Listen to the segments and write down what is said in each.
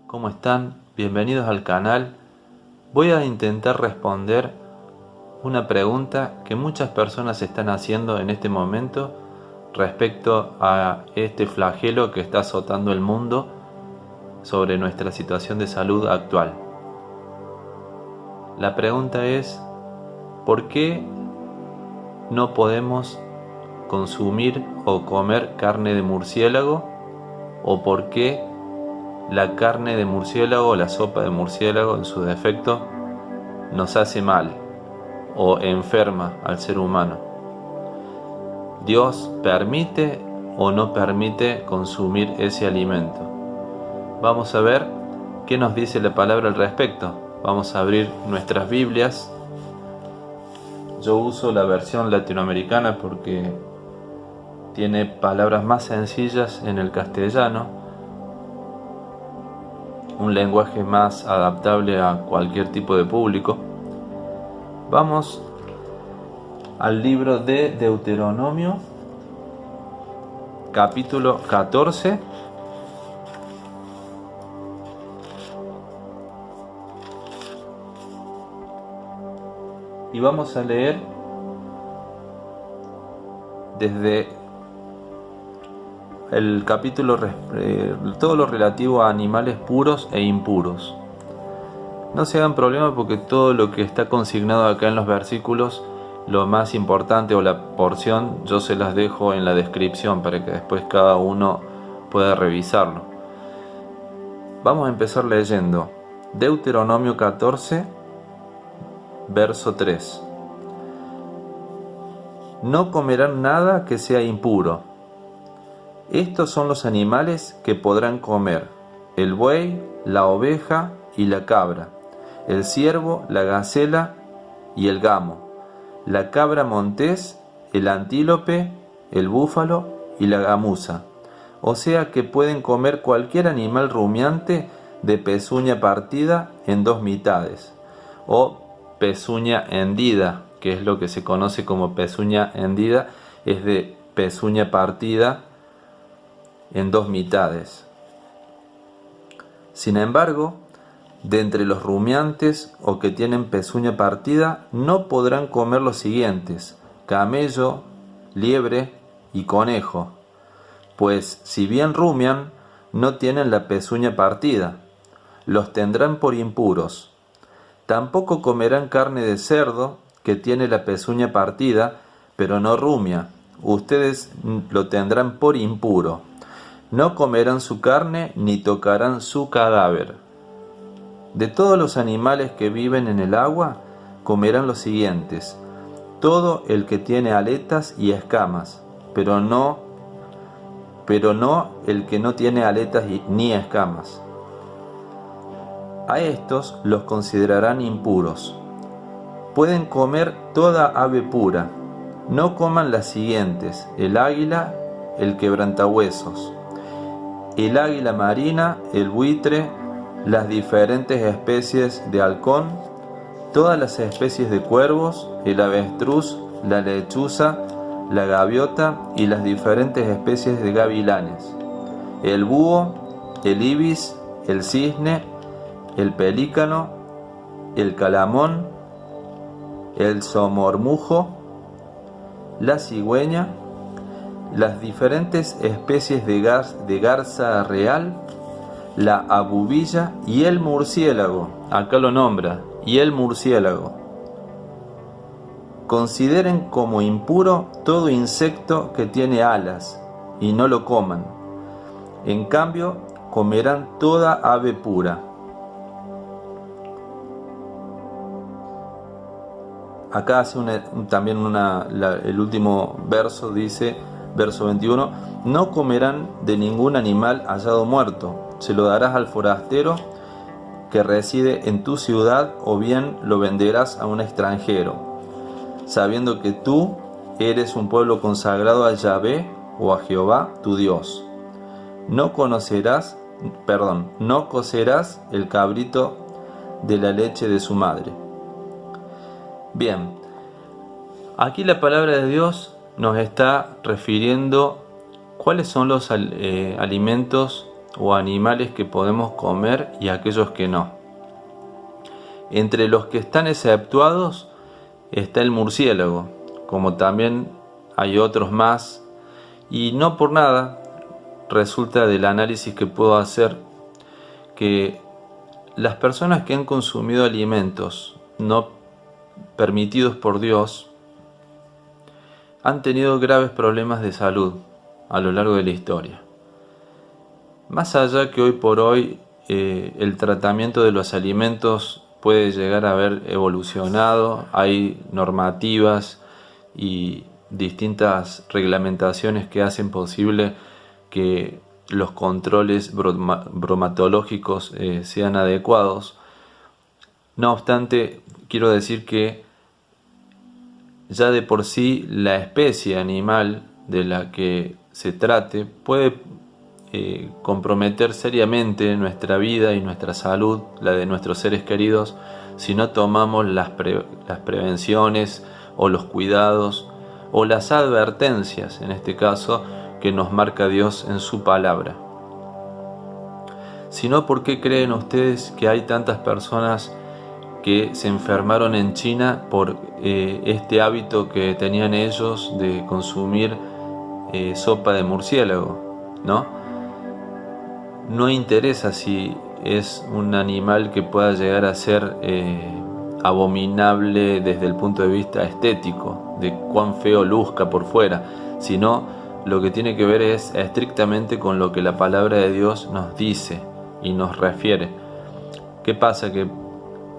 ¿Cómo están? Bienvenidos al canal. Voy a intentar responder una pregunta que muchas personas están haciendo en este momento respecto a este flagelo que está azotando el mundo sobre nuestra situación de salud actual. La pregunta es, ¿por qué no podemos consumir o comer carne de murciélago? ¿O por qué la carne de murciélago o la sopa de murciélago en su defecto nos hace mal o enferma al ser humano? ¿Dios permite o no permite consumir ese alimento? Vamos a ver qué nos dice la palabra al respecto. Vamos a abrir nuestras Biblias. Yo uso la versión latinoamericana porque tiene palabras más sencillas en el castellano, un lenguaje más adaptable a cualquier tipo de público. Vamos al libro de Deuteronomio, capítulo 14. Y vamos a leer desde el capítulo todo lo relativo a animales puros e impuros. No se hagan problema porque todo lo que está consignado acá en los versículos, lo más importante o la porción, yo se las dejo en la descripción para que después cada uno pueda revisarlo. Vamos a empezar leyendo Deuteronomio 14, verso 3. No comerán nada que sea impuro. Estos son los animales que podrán comer: el buey, la oveja y la cabra, el ciervo, la gacela y el gamo, la cabra montés, el antílope, el búfalo y la gamuza. O sea que pueden comer cualquier animal rumiante de pezuña partida en dos mitades, o pezuña hendida, que es lo que se conoce como pezuña hendida, es de pezuña partida en dos mitades. Sin embargo, de entre los rumiantes o que tienen pezuña partida, no podrán comer los siguientes: camello, liebre y conejo, pues si bien rumian, no tienen la pezuña partida, los tendrán por impuros. Tampoco comerán carne de cerdo, que tiene la pezuña partida, pero no rumia, ustedes lo tendrán por impuro. No comerán su carne ni tocarán su cadáver. De todos los animales que viven en el agua, comerán los siguientes: todo el que tiene aletas y escamas, pero no el que no tiene aletas ni escamas. A estos los considerarán impuros. Pueden comer toda ave pura. No coman las siguientes: el águila, el quebrantahuesos, el águila marina, el buitre, las diferentes especies de halcón, todas las especies de cuervos, el avestruz, la lechuza, la gaviota y las diferentes especies de gavilanes, el búho, el ibis, el cisne, el pelícano, el calamón, el somormujo, la cigüeña, las diferentes especies de garza real, la abubilla y el murciélago. Acá lo nombra, y el murciélago. Consideren como impuro todo insecto que tiene alas, y no lo coman. En cambio, comerán toda ave pura. Acá hace el último verso dice, verso 21, no comerán de ningún animal hallado muerto, se lo darás al forastero que reside en tu ciudad, o bien lo venderás a un extranjero, sabiendo que tú eres un pueblo consagrado a Yahvé o a Jehová tu Dios. No cocerás el cabrito de la leche de su madre. Bien, aquí la palabra de Dios nos está refiriendo cuáles son los alimentos o animales que podemos comer y aquellos que no. Entre los que están exceptuados está el murciélago, como también hay otros más, y no por nada resulta del análisis que puedo hacer que las personas que han consumido alimentos no permitidos por Dios han tenido graves problemas de salud a lo largo de la historia. Más allá que hoy por hoy el tratamiento de los alimentos puede llegar a haber evolucionado, hay normativas y distintas reglamentaciones que hacen posible que los controles bromatológicos sean adecuados. No obstante, quiero decir que ya de por sí la especie animal de la que se trate puede comprometer seriamente nuestra vida y nuestra salud, la de nuestros seres queridos, si no tomamos las prevenciones o los cuidados o las advertencias, en este caso, que nos marca Dios en su palabra. Si no, ¿por qué creen ustedes que hay tantas personas que se enfermaron en China por este hábito que tenían ellos de consumir sopa de murciélago, ¿no? No interesa si es un animal que pueda llegar a ser abominable desde el punto de vista estético, de cuán feo luzca por fuera, sino lo que tiene que ver es estrictamente con lo que la palabra de Dios nos dice y nos refiere. ¿Qué pasa? Que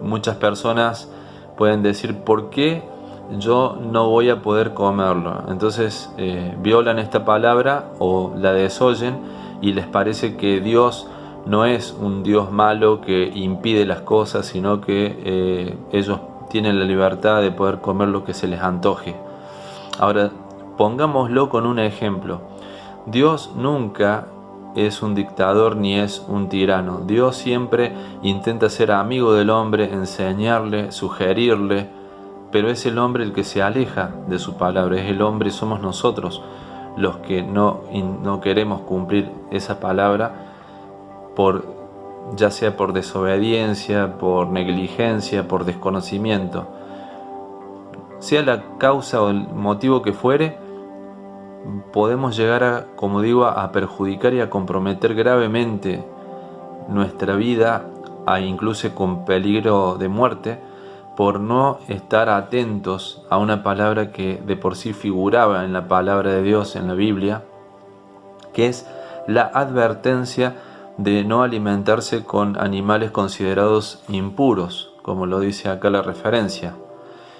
muchas personas pueden decir, ¿por qué yo no voy a poder comerlo? Entonces violan esta palabra o la desoyen y les parece que Dios no es un Dios malo que impide las cosas, sino que ellos tienen la libertad de poder comer lo que se les antoje. Ahora, pongámoslo con un ejemplo. Dios nunca es un dictador ni es un tirano. Dios siempre intenta ser amigo del hombre, enseñarle, sugerirle, pero es el hombre el que se aleja de su palabra, es el hombre, somos nosotros los que no queremos cumplir esa palabra, ya sea por desobediencia, por negligencia, por desconocimiento. Sea la causa o el motivo que fuere, podemos llegar como digo, a perjudicar y a comprometer gravemente nuestra vida, incluso con peligro de muerte, por no estar atentos a una palabra que de por sí figuraba en la palabra de Dios en la Biblia, que es la advertencia de no alimentarse con animales considerados impuros, como lo dice acá la referencia.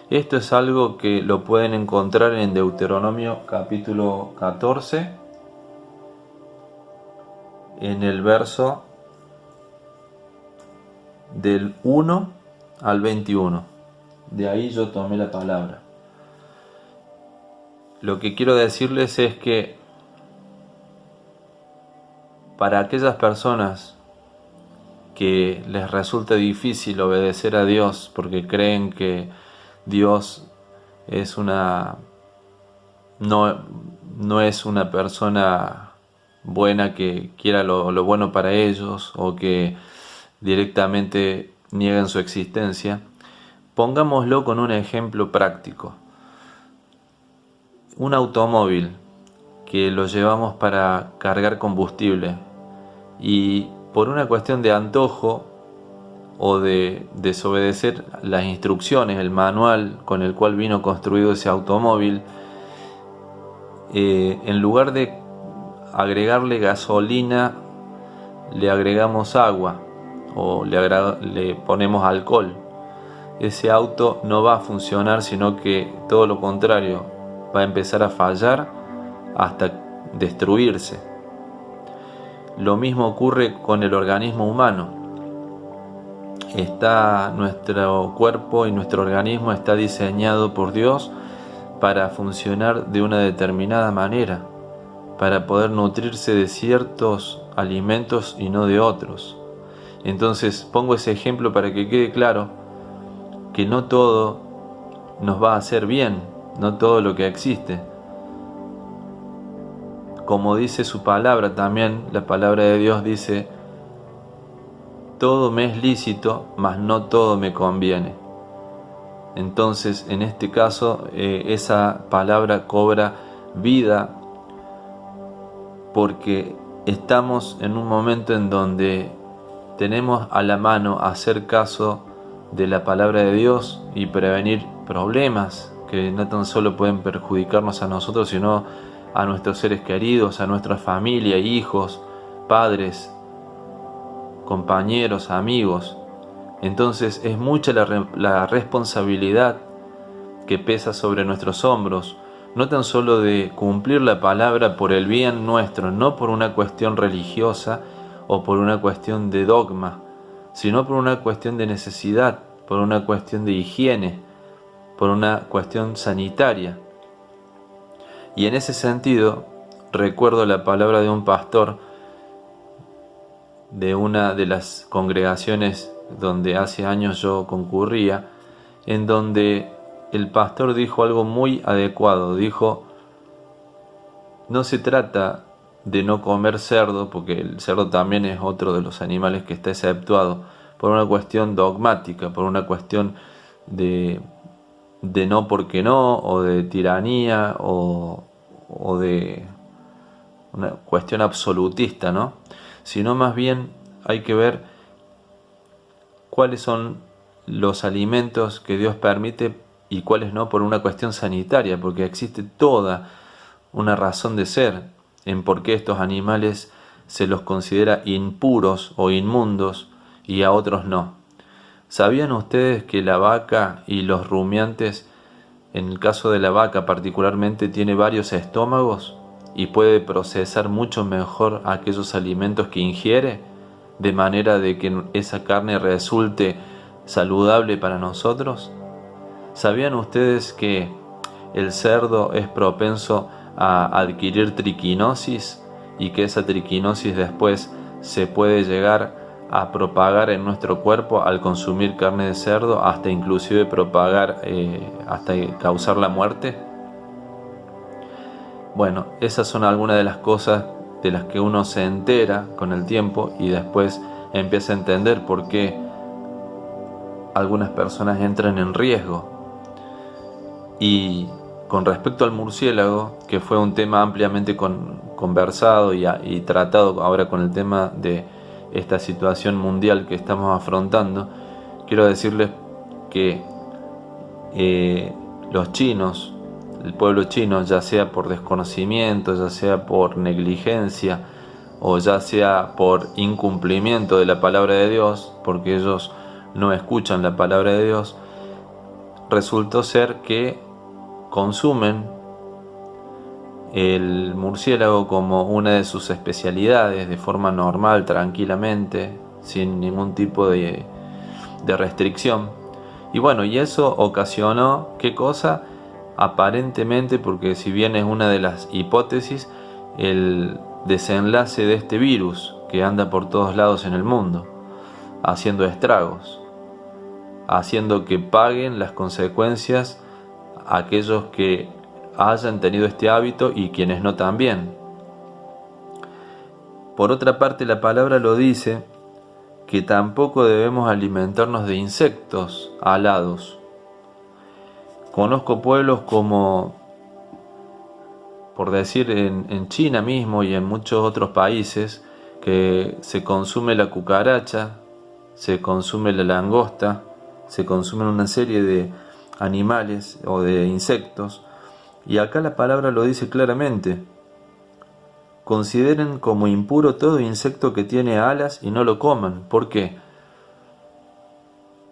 Esto es algo que lo pueden encontrar en Deuteronomio capítulo 14, en el verso del 1 al 21. De ahí yo tomé la palabra. Lo que quiero decirles es que para aquellas personas que les resulta difícil obedecer a Dios porque creen que Dios es no es una persona buena que quiera lo bueno para ellos, o que directamente niegan su existencia, pongámoslo con un ejemplo práctico. Un automóvil que lo llevamos para cargar combustible y por una cuestión de antojo o de desobedecer las instrucciones, el manual con el cual vino construido ese automóvil, en lugar de agregarle gasolina, le agregamos agua o le ponemos alcohol. Ese auto no va a funcionar, sino que todo lo contrario, va a empezar a fallar hasta destruirse. Lo mismo ocurre con el organismo humano. Nuestro cuerpo y nuestro organismo está diseñado por Dios para funcionar de una determinada manera, para poder nutrirse de ciertos alimentos y no de otros. Entonces pongo ese ejemplo para que quede claro que no todo nos va a hacer bien, no todo lo que existe. como dice su palabra también, la palabra de Dios dice: todo me es lícito, mas no todo me conviene. Entonces, en este caso, esa palabra cobra vida, porque estamos en un momento en donde tenemos a la mano hacer caso de la palabra de Dios y prevenir problemas que no tan solo pueden perjudicarnos a nosotros, sino a nuestros seres queridos, a nuestra familia, hijos, padres, compañeros, amigos. Entonces es mucha la responsabilidad que pesa sobre nuestros hombros, no tan solo de cumplir la palabra por el bien nuestro, no por una cuestión religiosa o por una cuestión de dogma, sino por una cuestión de necesidad, por una cuestión de higiene, por una cuestión sanitaria. Y en ese sentido, recuerdo la palabra de un pastor de una de las congregaciones donde hace años yo concurría, en donde el pastor dijo algo muy adecuado. Dijo: no se trata de no comer cerdo, porque el cerdo también es otro de los animales que está exceptuado, por una cuestión dogmática, por una cuestión de no porque no, o de tiranía, o de una cuestión absolutista, ¿no? Sino más bien hay que ver cuáles son los alimentos que Dios permite y cuáles no, por una cuestión sanitaria, porque existe toda una razón de ser en por qué estos animales se los considera impuros o inmundos y a otros no. ¿Sabían ustedes que la vaca y los rumiantes, en el caso de la vaca particularmente, tiene varios estómagos y puede procesar mucho mejor aquellos alimentos que ingiere, de manera de que esa carne resulte saludable para nosotros? ¿Sabían ustedes que el cerdo es propenso a adquirir triquinosis y que esa triquinosis después se puede llegar a propagar en nuestro cuerpo al consumir carne de cerdo, hasta inclusive propagar, hasta causar la muerte? Bueno, esas son algunas de las cosas de las que uno se entera con el tiempo y después empieza a entender por qué algunas personas entran en riesgo. Y con respecto al murciélago, que fue un tema ampliamente conversado y tratado ahora con el tema de esta situación mundial que estamos afrontando, quiero decirles que los chinos, el pueblo chino, ya sea por desconocimiento, ya sea por negligencia o ya sea por incumplimiento de la palabra de Dios, porque ellos no escuchan la palabra de Dios, resultó ser que consumen el murciélago como una de sus especialidades, de forma normal, tranquilamente, sin ningún tipo de restricción. Y bueno, y eso ocasionó, ¿qué cosa? Aparentemente, porque si bien es una de las hipótesis, el desenlace de este virus que anda por todos lados en el mundo, haciendo estragos, haciendo que paguen las consecuencias aquellos que hayan tenido este hábito y quienes no también. Por otra parte, la palabra lo dice, que tampoco debemos alimentarnos de insectos alados. Conozco pueblos como, por decir, en China mismo y en muchos otros países, que se consume la cucaracha, se consume la langosta, se consumen una serie de animales o de insectos, y acá la palabra lo dice claramente: consideren como impuro todo insecto que tiene alas y no lo coman. ¿Por qué?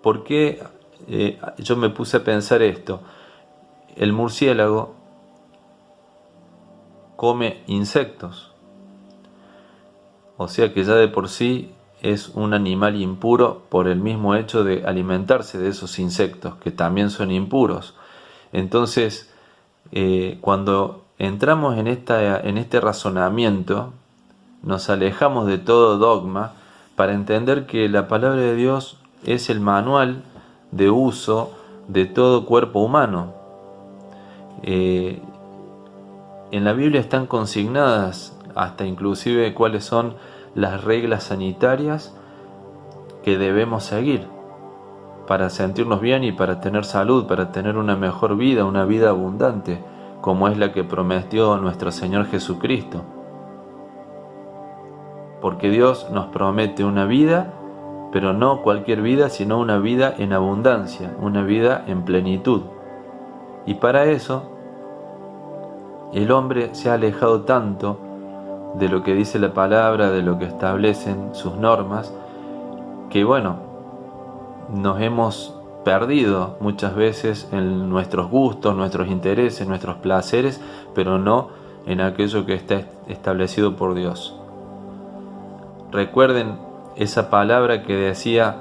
Porque yo me puse a pensar esto: el murciélago come insectos, o sea que ya de por sí es un animal impuro por el mismo hecho de alimentarse de esos insectos, que también son impuros. Entonces, cuando entramos en este razonamiento, nos alejamos de todo dogma para entender que la palabra de Dios es el manual de uso de todo cuerpo humano. en la Biblia están consignadas hasta inclusive cuáles son las reglas sanitarias que debemos seguir para sentirnos bien y para tener salud, para tener una mejor vida, una vida abundante, como es la que prometió nuestro Señor Jesucristo. Porque Dios nos promete una vida, pero no cualquier vida, sino una vida en abundancia, una vida en plenitud. Y para eso, el hombre se ha alejado tanto de lo que dice la palabra, de lo que establecen sus normas, que bueno, nos hemos perdido muchas veces en nuestros gustos, nuestros intereses, nuestros placeres, pero no en aquello que está establecido por Dios. Recuerden esa palabra que decía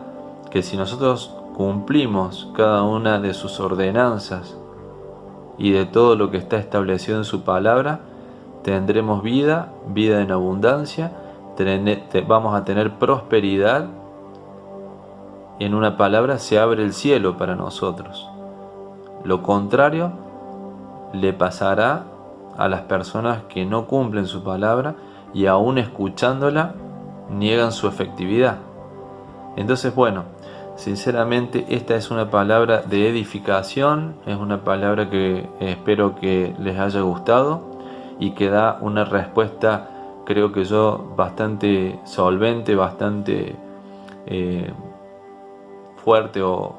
que si nosotros cumplimos cada una de sus ordenanzas y de todo lo que está establecido en su palabra, tendremos vida en abundancia, vamos a tener prosperidad. En una palabra, se abre el cielo para nosotros. Lo contrario le pasará a las personas que no cumplen su palabra y aún escuchándola niegan su efectividad. Entonces, bueno, sinceramente esta es una palabra de edificación, es una palabra que espero que les haya gustado y que da una respuesta, creo que yo, bastante solvente, bastante fuerte o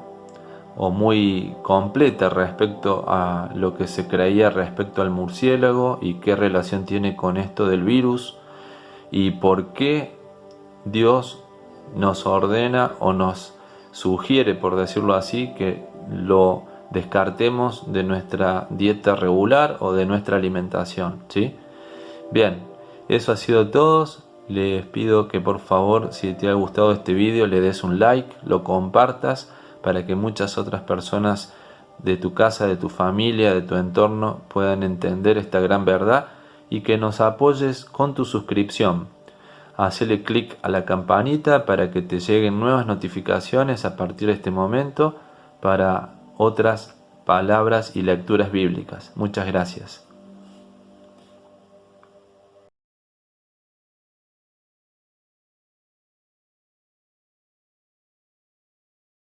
muy completa respecto a lo que se creía respecto al murciélago y qué relación tiene con esto del virus y por qué Dios nos ordena o nos sugiere, por decirlo así, que lo descartemos de nuestra dieta regular o de nuestra alimentación, ¿sí? Bien, eso ha sido todo. Les pido que por favor, si te ha gustado este vídeo, le des un like, lo compartas para que muchas otras personas de tu casa, de tu familia, de tu entorno puedan entender esta gran verdad y que nos apoyes con tu suscripción. Hacele clic a la campanita para que te lleguen nuevas notificaciones a partir de este momento para otras palabras y lecturas bíblicas. Muchas gracias.